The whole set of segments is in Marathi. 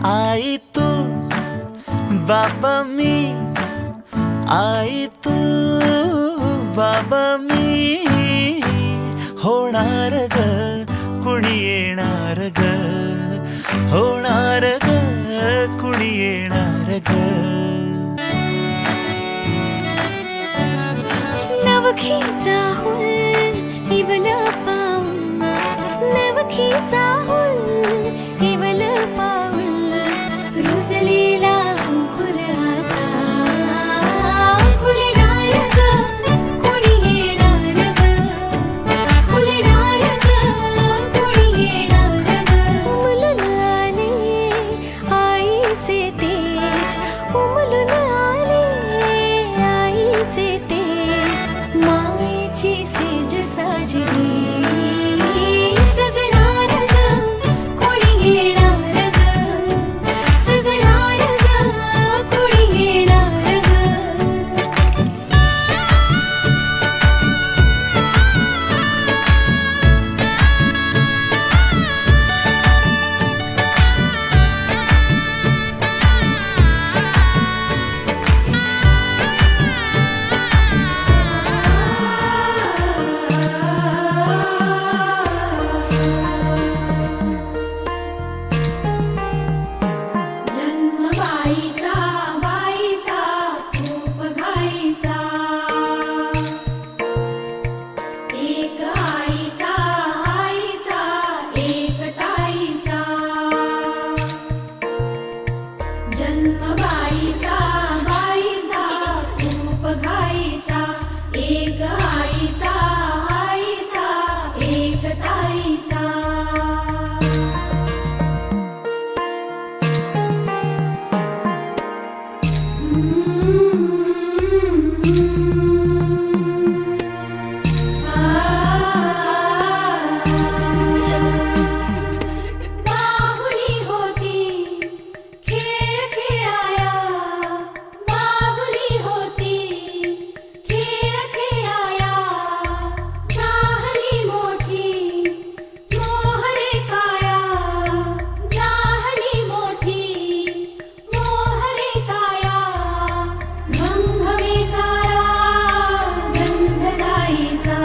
आई तू बाबा मी, आई तू बाबा मी, होणार ग कुणी येणार ग, होणार ग कुणी येणार ग. नवखीचा हुल इवल पाऊल, नवखीचा हुल इवल पाऊल, रुजलेला अंकुर आता फुलणार ग कोणी येणार ग, फुलणार ग कोणी येणार ग. उमलून आले आईचे तेज, उमलून आले आईचे तेज, मायेची सेज साजली सजणार ग कोणी येणार ग, सजणार ग कोणी येणार ग. जन्म बाईचा बाईचा खूप घाईचा, एक आईचा आईचा एक ताईचा. जन्म बाईचा बाईचा खूप घाईचा, एक आईचा आईचा एक ताईचा. बाहुली होती खेळ खेळाया, बाहुली होती खेळ खेळाया, झाली मोठी मोहरे काया, झाली मोठी मोहरे काया. घमघमे सारा गंध जाईचा.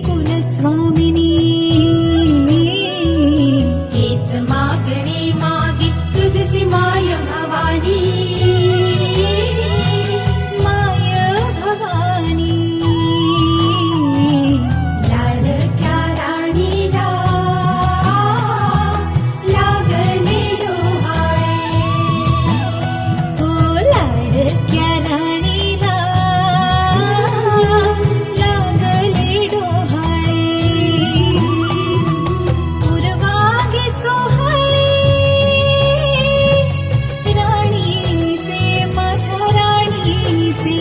कुलस्वामिनी हेच मागणे मागे तुझसी माय भवानी माय भवानी लाडक्या राणीला लागले डोहाळे हो लाडक्या राणीला लागले डोहाळे पूर्वागे सोहळे राणीचे माझ्या राणीचे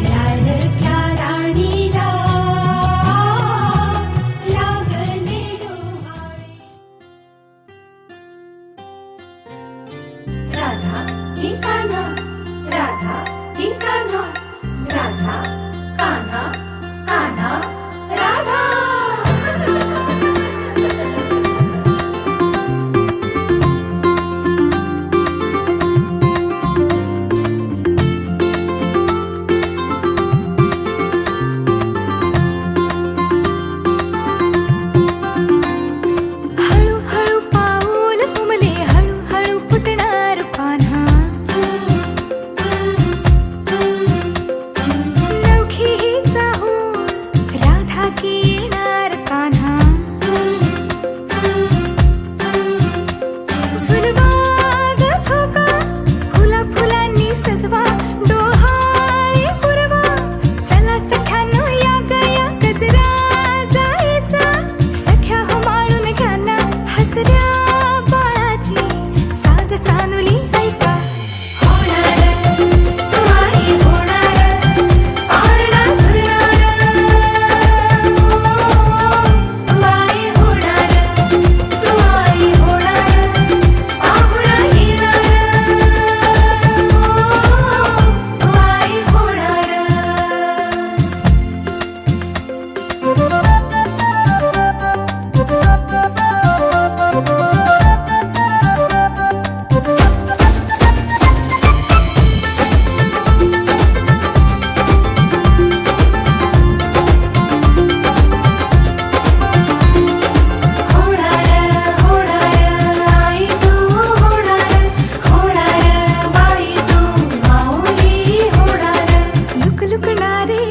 लाडक्या राणीला लागले डोहाळे राधा की कान्हा राधा की कान्हा राधा कान्हा कान्हा राधा हळू हळू पाऊल तुमले हळू हळू फुटणार पान्हा नवखी ही चाहूल राधा की येणार कान्हा झुलवा ग झोका फुला फुलांनी सजवा डोहाळे पुरवा चला सख्यानो या गया गजरा जायचा सख्या हो माळून घ्या ना हसऱ्या बाळाची साध सानुली ऐका होणार तू आई होणार पाळणा झुलणार तू आई होणार तू आई होणार पाहुणा येणार तू आई होणार होणार आई तू होणार बाई तू माऊली होणार लुकलुकणारे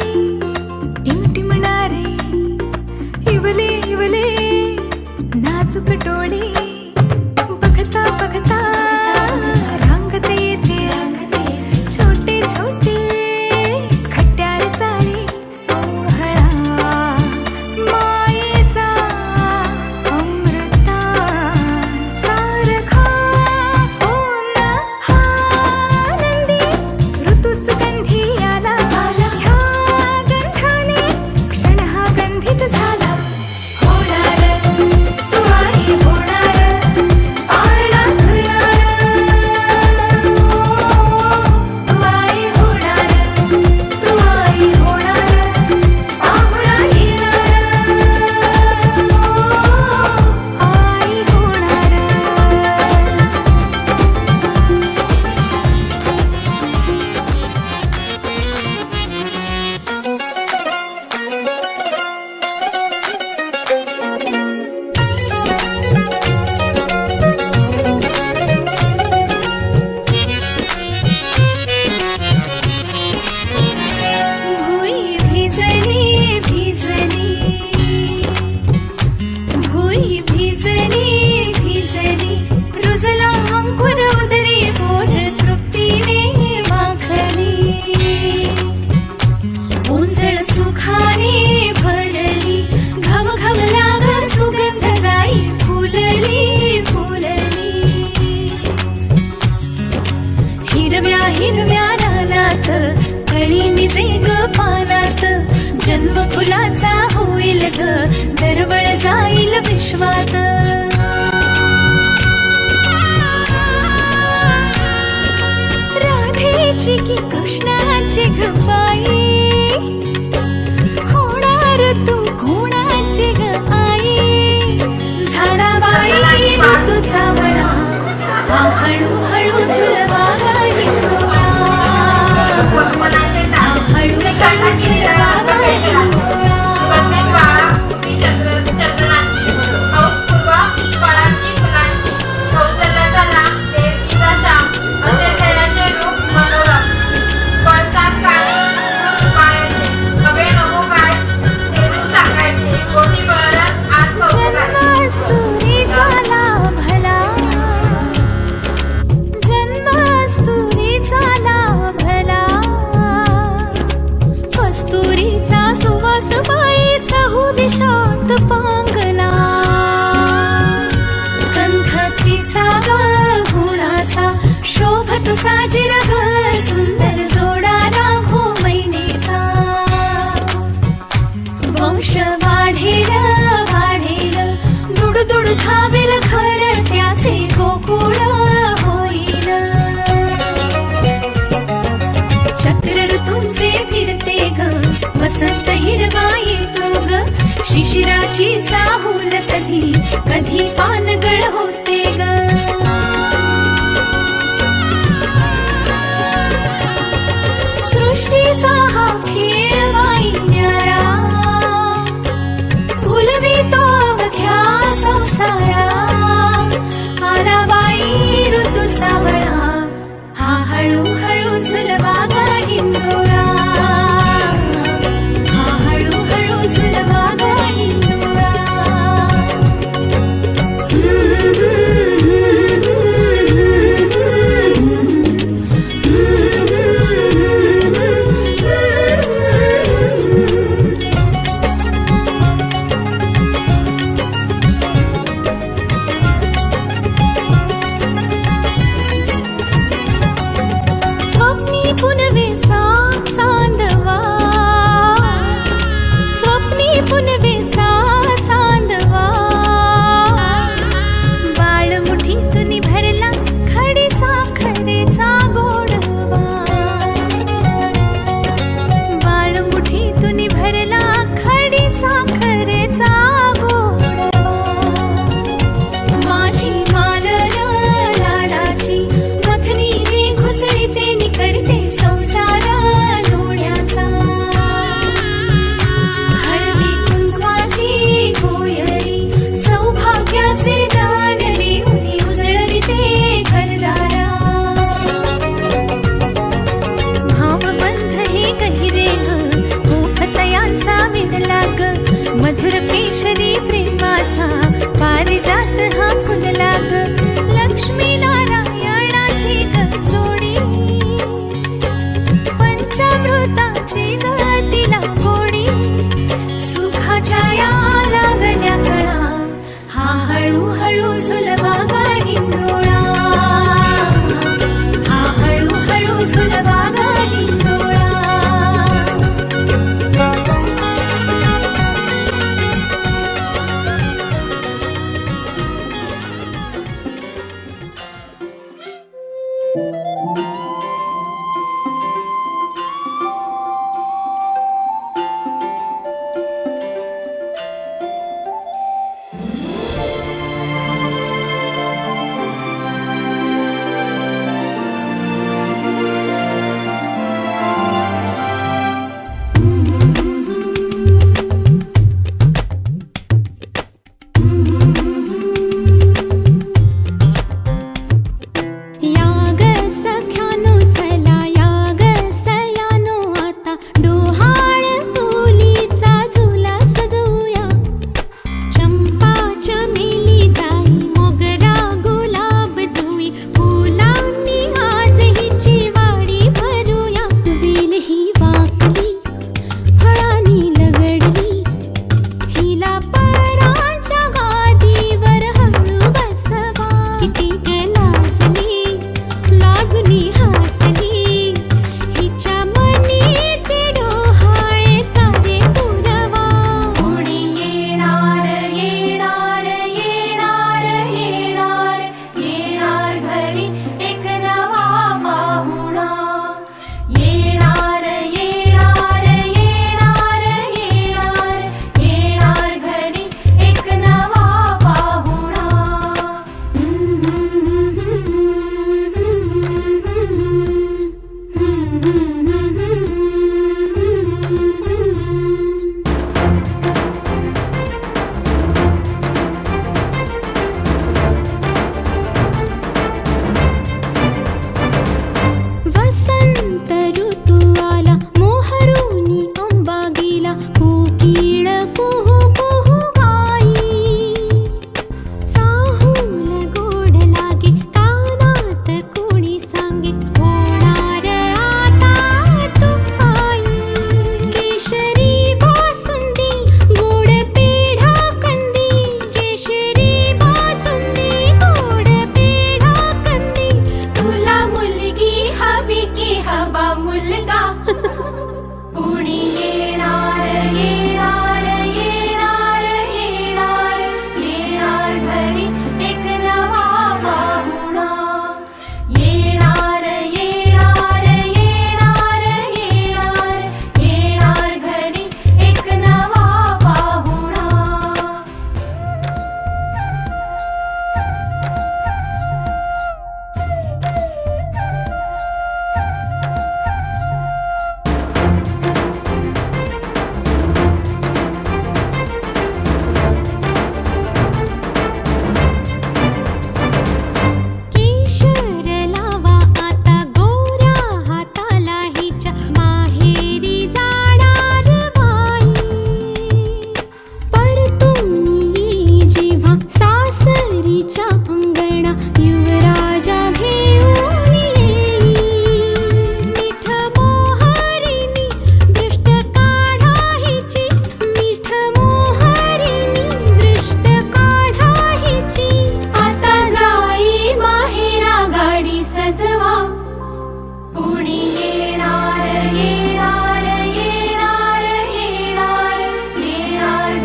टिमटिमणारे इवले इवले नाजूक डोळे बघता बघता रांगते येते छोटे छोटे खट्याळ चाळे सोहळा मायेचा अमृता सारखा हो ना हा आनंदी ऋतू सुगंधी आला ह्या गंधाने क्षण हा गंधित झाला होणार तू आई होणार पाळणा झुलणार तू आई होणार तू आई होणार पाहुणा येणार आई होणार भुई भिजली भिजली भुई भिजली भिजली रुजला अंकुर उदरी बोर तृप्तीने माखली ओंजळ सुखाने भरली घम घम लाग सुगंध जाई फुलली फुलली हिरव्या हिरव्या रानात कळी निजे ग पानात जन्म फुलाचा होईल ग दरवळ जाईल विश्वात राधेची की कृष्णाची ग बाई होणार तू कोणाची ग आई झाला बाई तू सावळा हा हळू हळू झुलवा हिंदोळा हा हळू हळू झुलवा हिंदोळा आयुष्य वाढेल वाढेल, दुड दुड धावेल घर त्याचे गोकुळ होईल. चक्र ऋतूंचे फिरते ग, वसंत हिरवा येतो ग, शिशिराची चाहूल कधी कधी पानगळ होते ग. सृष्टीचा हा खेळ वाईन्यारा, फुलवितो अवघ्या संसारा. आला बाई ऋतू सावळा, हा हळूहळू झुलवा ग हिंदोरा, हा हळूहळू झुलवा ग हिंदोरा.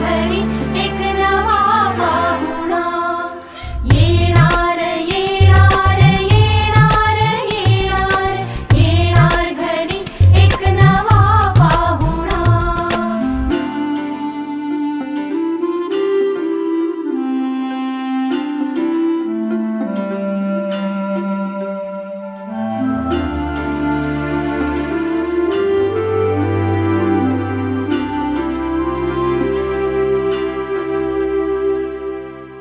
घरी एक नवा पाहुणा. येणार येणार येणार येणार येणार घरी एक नवा पाहुणा.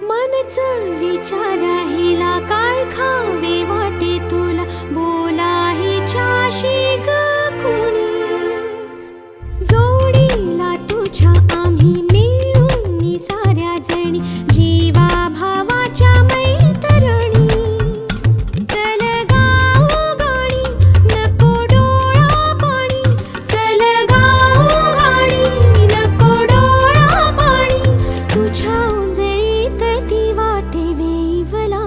मनच विचारा हिला काय खावे वाटे तुला बोला हिच्याशी ग कुणी. जोडीला तुझ्या आम्ही मिळून साऱ्या जणी जीवा भावाच्या मैत्रिणी. चल गाऊ गाणी नको डोळा पाणी. चल गाऊ गाणी नको डोळा पाणी. तुझ्या उंजळीत ती वाटे वेईवला.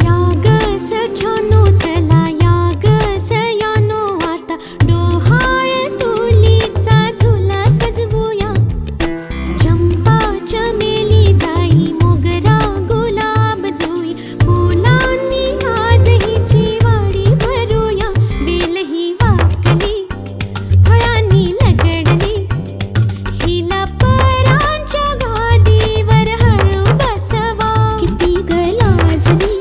या ग सख्यानो चला या ग सयानो आता डोहाळ तुलीचा झुला सजवूया. चंपा चमेली जाई मोगरा गुलाब जुई फुलांनी आज हिची वाडी भरूया. बेल ही वाकली फळांनी लगडली हिला परांच्या गादीवर हळू बसवा. किती ग लाजली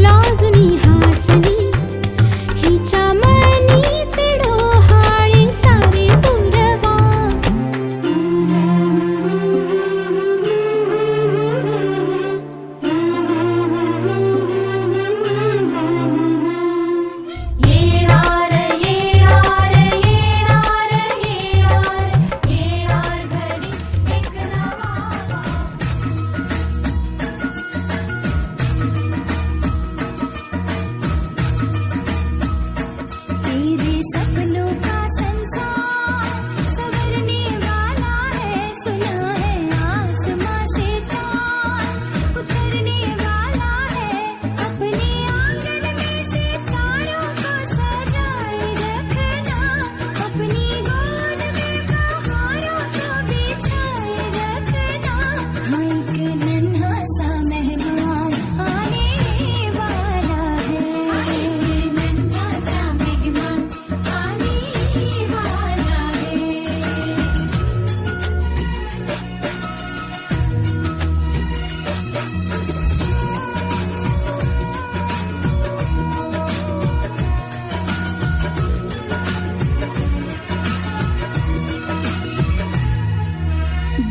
लाजुनी हासली हिच्या मनीचे डोहाळे सारे पुरवा. येणार येणार येणार येणार येणार घरी एक नवा. तेरे सपनों का संसार संवरने वाला है. सुना है आसमां से चाँद उतरने वाला है. अपने आंगन में सितारों को सजाए रखना. अपनी गोद में बहारों को बिछाए रखना. हाँ एक नन्हा सा मेहमान आने वाला है. नन्हा सा मेहमान आने वाला है.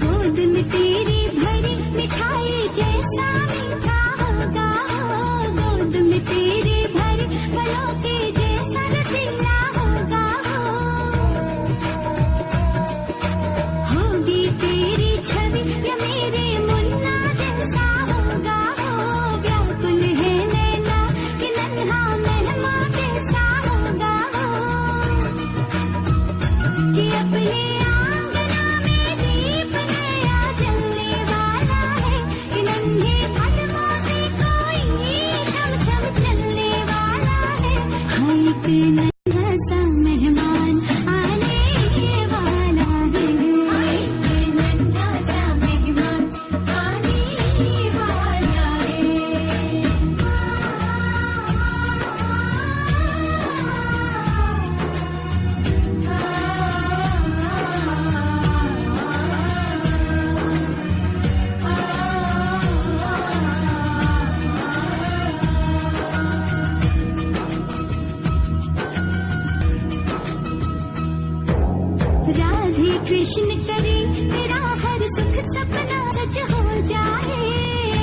गोद में तेरी भरी मिठाई जैसा मीठा होगा. गोद में तेरे भरी फलों के जैसा रसीला होगा. होगी तेरी छवि या मेरे मुन्ना जैसा होगा. व्याकुल है नैना कि नन्हा मेहमान कैसा होगा. कि अपने आंगना में दीप नया जलने वाला है. कि नन्हे कदमों से कोई छम छम चलने वाला है. हाँ एक नन्हा सा मेहमान आने वाला है. एक नन्हा सा मेहमान आने वाला राधे कृष्ण करे तेरा हर सुख सपना सच हो जाए.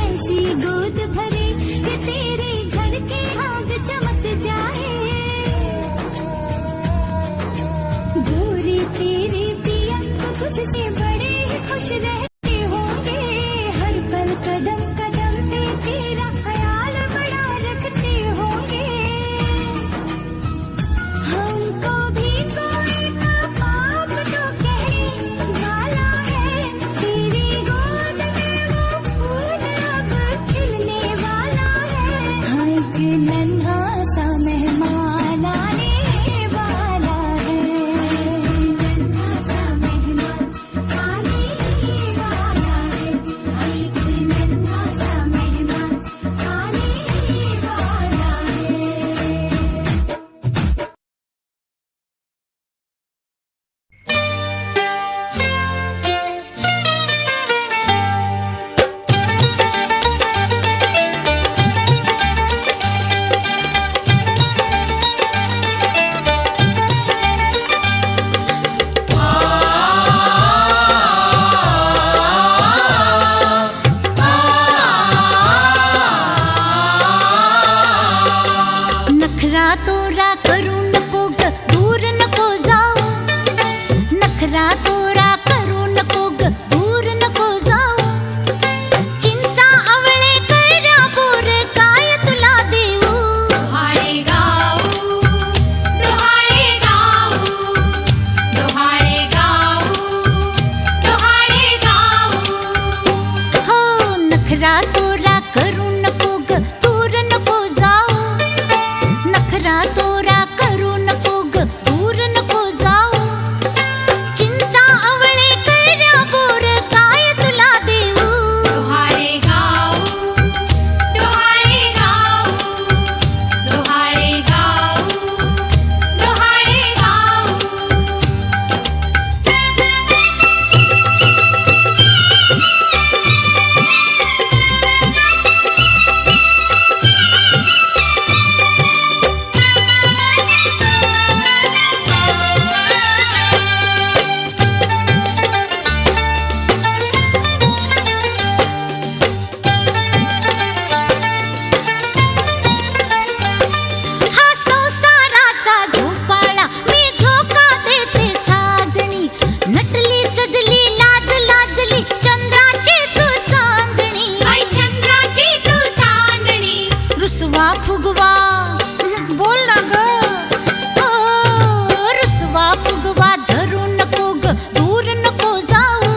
ऐसी गोद भरे कि तेरे घर के आग चमक जाए. गोरे तेरे पिया तुझसे बड़े ही खुश रहते होंगे. हर पल कदम कदम पे तेरा ख्याल बड़ा रखते होंगे. हमको भी कोई पाप तो कहने वाला है. तेरी गोद में वो फूल अब खिलने वाला रुसवा फुगवा बोल ना ग रुसवा फुगवा धरू नको ग दूर नको जाऊ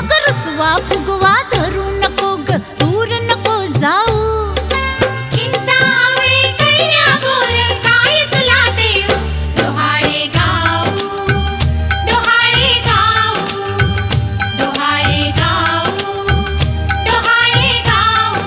अग रुसवा फुगवा धरू नको ग दूर नको जाऊ चिंचा आवळे कैऱ्या गोर काय तुला देऊ डोहाळे गाऊ डोहाळे गाऊ डोहाळे गाऊ डोहाळे गाऊ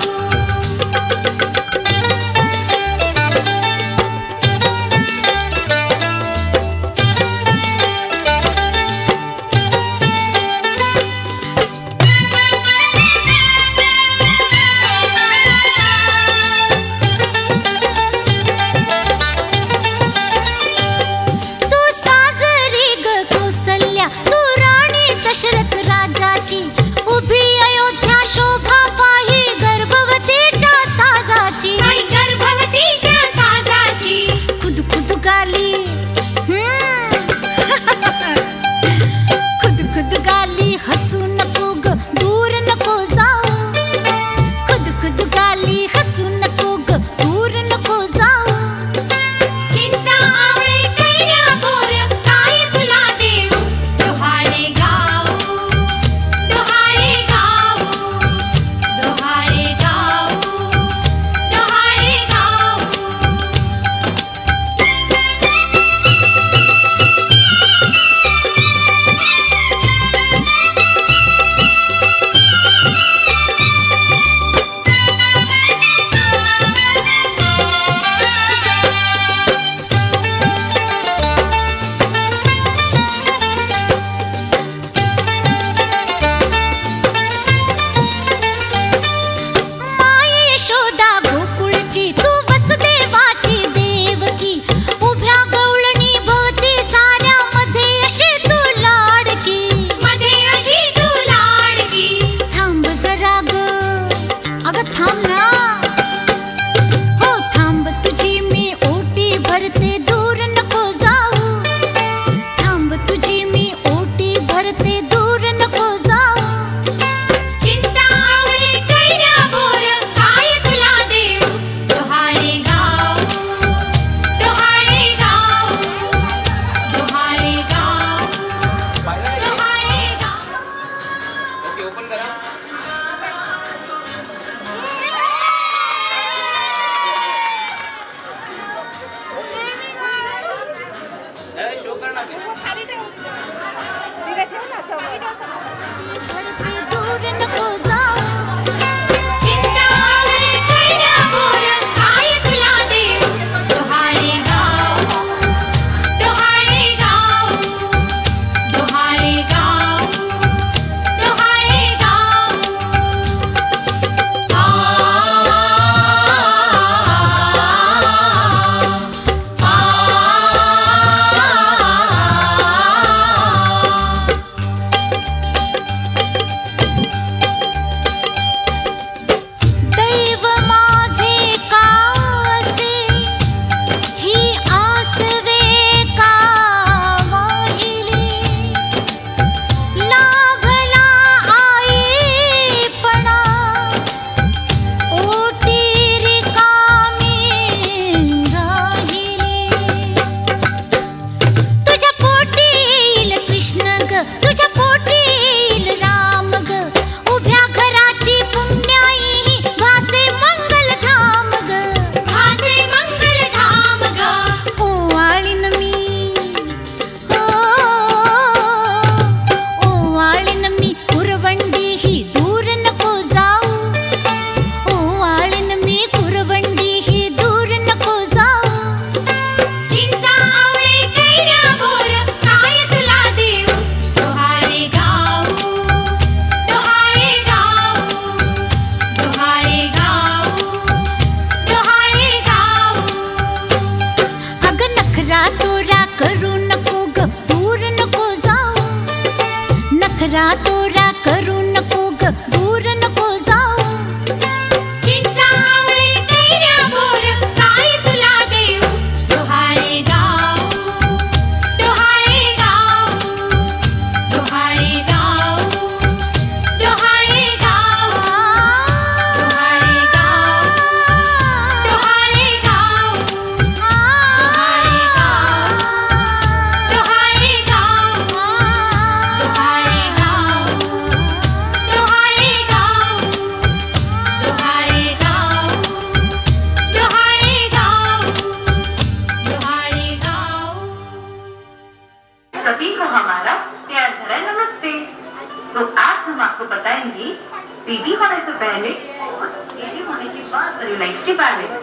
अपनी लाइफ के बारे में।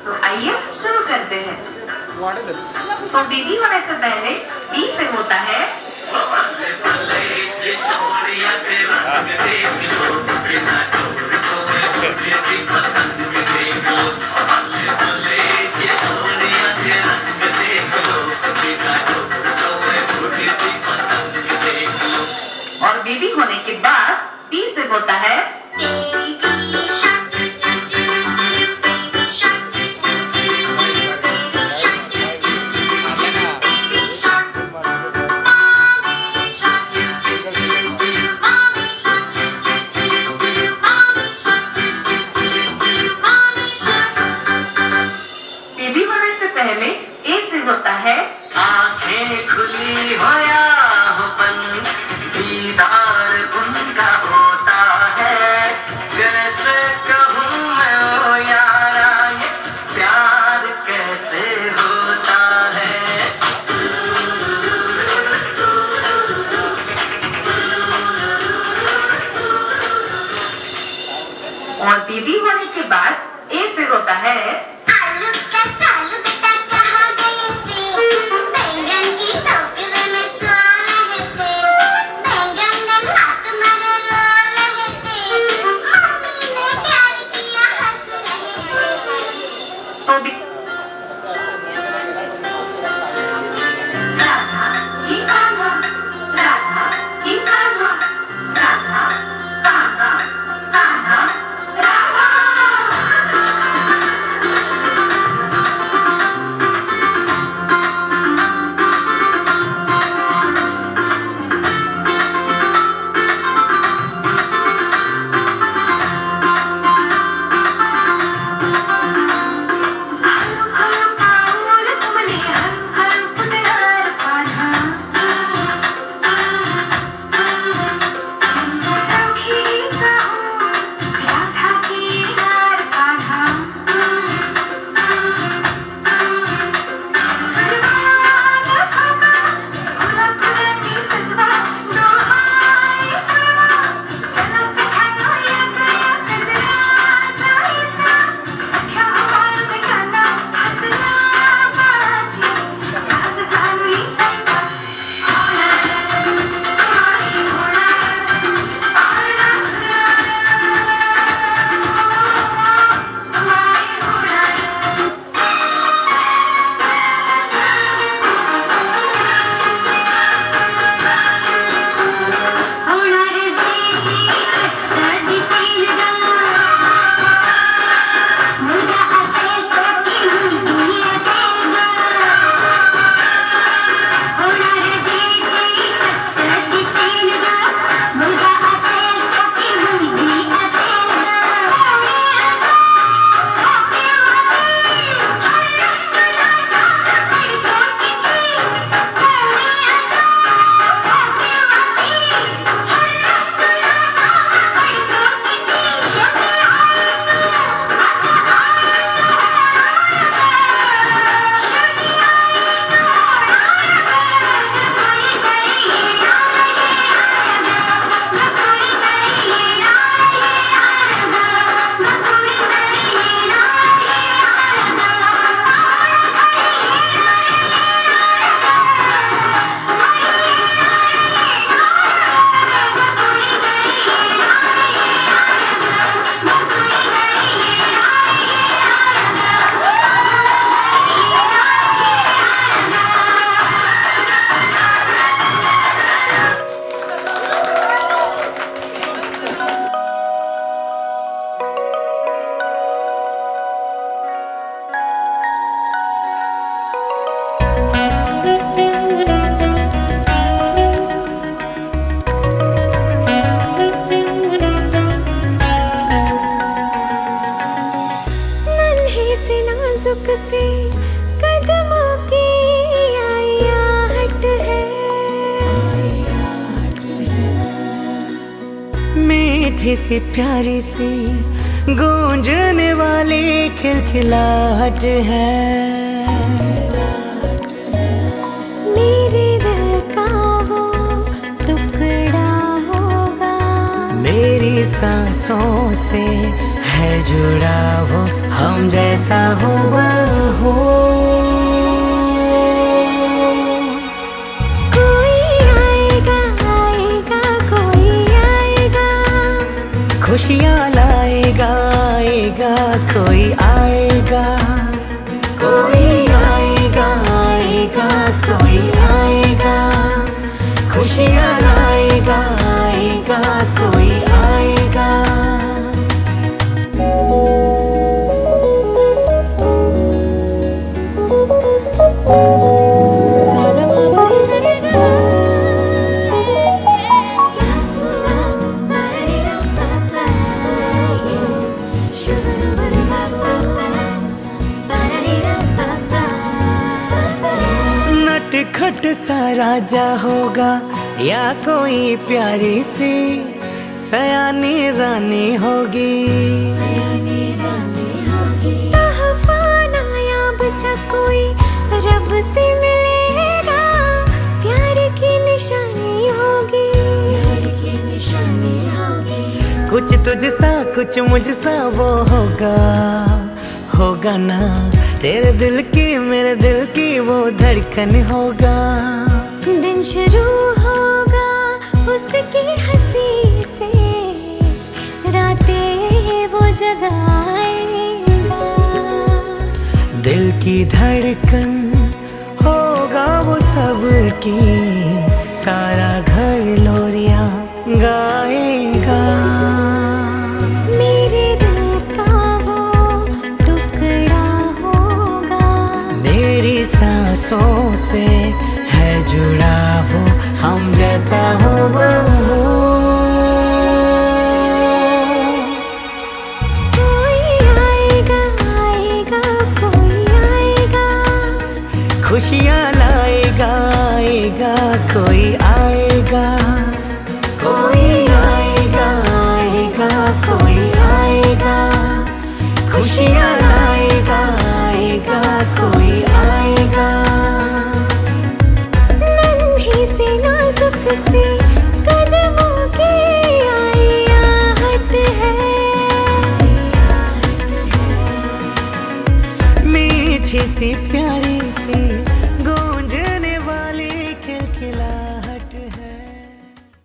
तो आइए शुरू करते हैं। तो बेबी होने से पहले बी से होता है और बेबी होने के बाद बी से होता है बेबी होने से पहले ए से होता है आंखें खुली हो या हो बंद, दीदार उनका होता है। कैसे कहूँ मैं ओ यारा, ये प्यार कैसे होता है। और बेबी होने के बाद ए से होता है आलू का चालू बेटा कहाँ गए थे? बैंगन की टोकरी में सो रहे थे। बैंगन ने लात मारे रो रहे थे। मम्मी ने प्यार किया हंस रहे थे। तो राधा की कान्हा, राधा की कान्हा, राधा कान्हा, कान्हा राधा। नाजुक से कदमों की आई आहट है। मीठी सी प्यारी सी गूंजने वाली खिलखिलाहट है। मेरे दिल का वो टुकड़ा होगा, मेरी सांसों से है जुड़ा वो जैसा हो वह हो। कोई आएगा आएगा कोई आएगा, खुशियाँ लाएगा आएगा कोई आएगा। कोई आएगा आएगा कोई आएगा, खुशियाँ लाएगा आएगा कोई आएगा। नटखट सा राजा होगा या कोई प्यारी सी सयानी रानी होगी। तोहफा नायाब सा कोई रब से मिलेगा, प्यार की निशानी होगी। कुछ तुझसा कुछ मुझसा वो होगा, होगा ना। तेरे दिल की मेरे दिल की वो धड़कन होगा। दिन शुरू होगा उसकी हंसी से, रातें वो जगाएगा। दिल की धड़कन होगा वो सबकी, सारा घर लोरियां गाएगा। मेरे दिल का वो टुकड़ा होगा, मेरी सांसों से है जुड़ा वो, हम जैसा हो वो हो। कोई आएगा आएगा कोई आएगा, खुशियाँ लाएगा आएगा कोई आएगा। कोई आएगा आएगा कोई आएगा, खुशियाँ लाएगा आएगा कोई आएगा। नन्ही से नाजुक से कदमों की आई आहट है, मीठी सी